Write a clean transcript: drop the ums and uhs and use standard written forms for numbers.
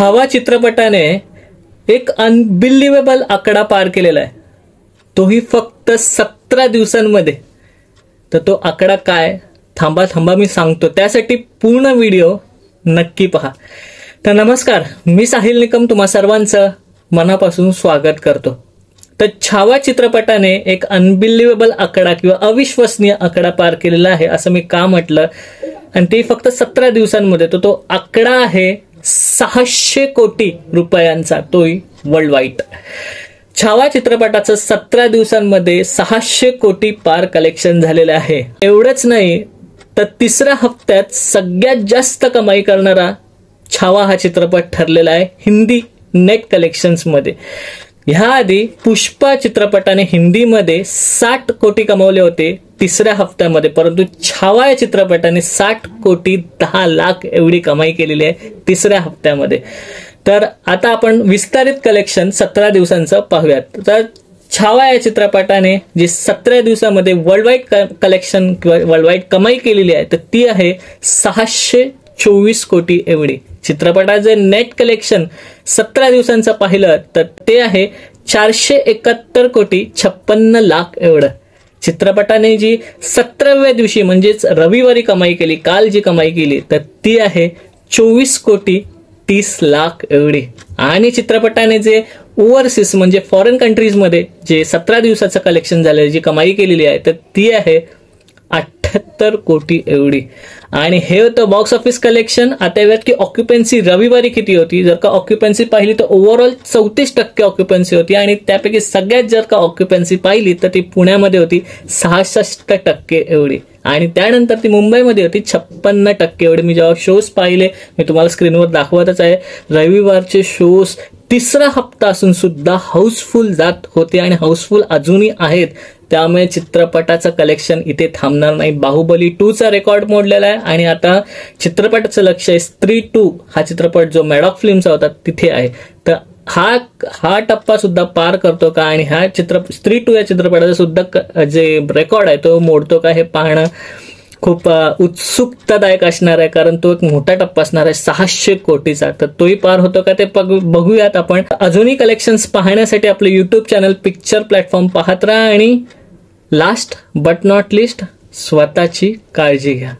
छावा चित्रपटाने एक अनबिलिव्हेबल आकडा पार केलेला आहे, तोही फक्त 17 दिवसांमध्ये. तर तो आकडा काय, थांबा मी सांगतो. त्यासाठी पूर्ण व्हिडिओ नक्की पहा. तर नमस्कार, मी साहिल निकम तुम्हा सर्वांचं मनापासून स्वागत करतो. तर छावा चित्रपटाने एक अनबिलिव्हेबल आकडा किंवा अविश्वसनीय आकडा पार केलेला आहे असं मी का म्हटलं, आणि ते फक्त 17 दिवसांमध्ये. तो आकडा आहे 600 कोटी रुपयांचा, तोही वर्ल्ड वाईड. छावा चित्रपटाचं 17 दिवसांमध्ये 600 कोटी पार कलेक्शन झालेलं आहे. एवढंच नाही तर तिसऱ्या हप्त्यात सगळ्यात जास्त कमाई करणारा छावा हा चित्रपट ठरलेला आहे हिंदी नेट कलेक्शन्स मध्ये. ह्या आधी पुष्पा चित्रपटाने हिंदीमध्ये 60 कोटी कमवले होते तिसऱ्या हप्त्यामध्ये, परंतु छावा या चित्रपटाने 60 कोटी 10 लाख एवढी कमाई केलेली आहे तिसऱ्या हप्त्यामध्ये. तर आता आपण विस्तारित कलेक्शन 17 दिवसांचं पाहूयात. तर छावा या चित्रपटाने जी 17 दिवसामध्ये वर्ल्ड वाईड कलेक्शन किंवा वर्ल्ड वाईड कमाई केलेली आहे तर ती आहे 624 कोटी एवढी. चित्रपटाचे नेट कलेक्शन 17 दिवसांचं पाहिलं तर ते आहे 471 कोटी 56 लाख एवढं. चित्रपटाने जी 17व्या दिवशी म्हणजेच रविवारी कमाई केली, काल जी कमाई केली तर ती आहे 24 कोटी 30 लाख एवढी. आणि चित्रपटाने जे ओव्हरसीज म्हणजे फॉरेन कंट्रीजमध्ये जे 17 दिवसाचं कलेक्शन झालं, जी कमाई केलेली आहे तर ती आहे 78 कोटी एवढी. आणि हे होतं बॉक्स ऑफिस कलेक्शन. आता यात की ऑक्युपन्सी रविवारी किती होती, जर का ऑक्युपन्सी पाहिली तर ओव्हरऑल 34% ऑक्युपन्सी होती, आणि त्यापैकी सगळ्यात जर का ऑक्युपन्सी पाहिली तर ती पुण्यामध्ये होती 66% एवढी, आणि त्यानंतर ती मुंबईमध्ये होती 56% एवढी. मी जेव्हा शोज पाहिले, मी तुम्हाला स्क्रीनवर दाखवतच आहे, रविवारचे शोज तिसरा हप्ता असून सुद्धा हाऊसफुल जात होते आणि हाऊसफुल अजूनही आहेत. त्यामुळे चित्रपटाचं कलेक्शन इथे थांबणार नाही. बाहुबली 2चा रेकॉर्ड मोडलेला आहे, आणि आता चित्रपटाचं लक्ष आहे स्त्री 2 हा चित्रपट जो मॅडॉक फिल्मचा होता तिथे आहे. तर हा टप्पा सुद्धा पार करतो का, आणि हा स्त्री 2 या चित्रपटाचा सुद्धा जे रेकॉर्ड आहे तो मोडतो का, हे पाहणं खूप उत्सुकतादायक असणार आहे, कारण तो एक मोठा टप्पा असणार आहे 600 कोटीचा. तर तोही पार होतो का ते बघूयात आपण. अजूनही कलेक्शन्स पाहण्यासाठी आपलं YouTube चॅनल पिक्चर प्लॅटफॉर्म पाहत राहा, आणि लास्ट बट नॉट लिस्ट स्वतःची काळजी घ्या.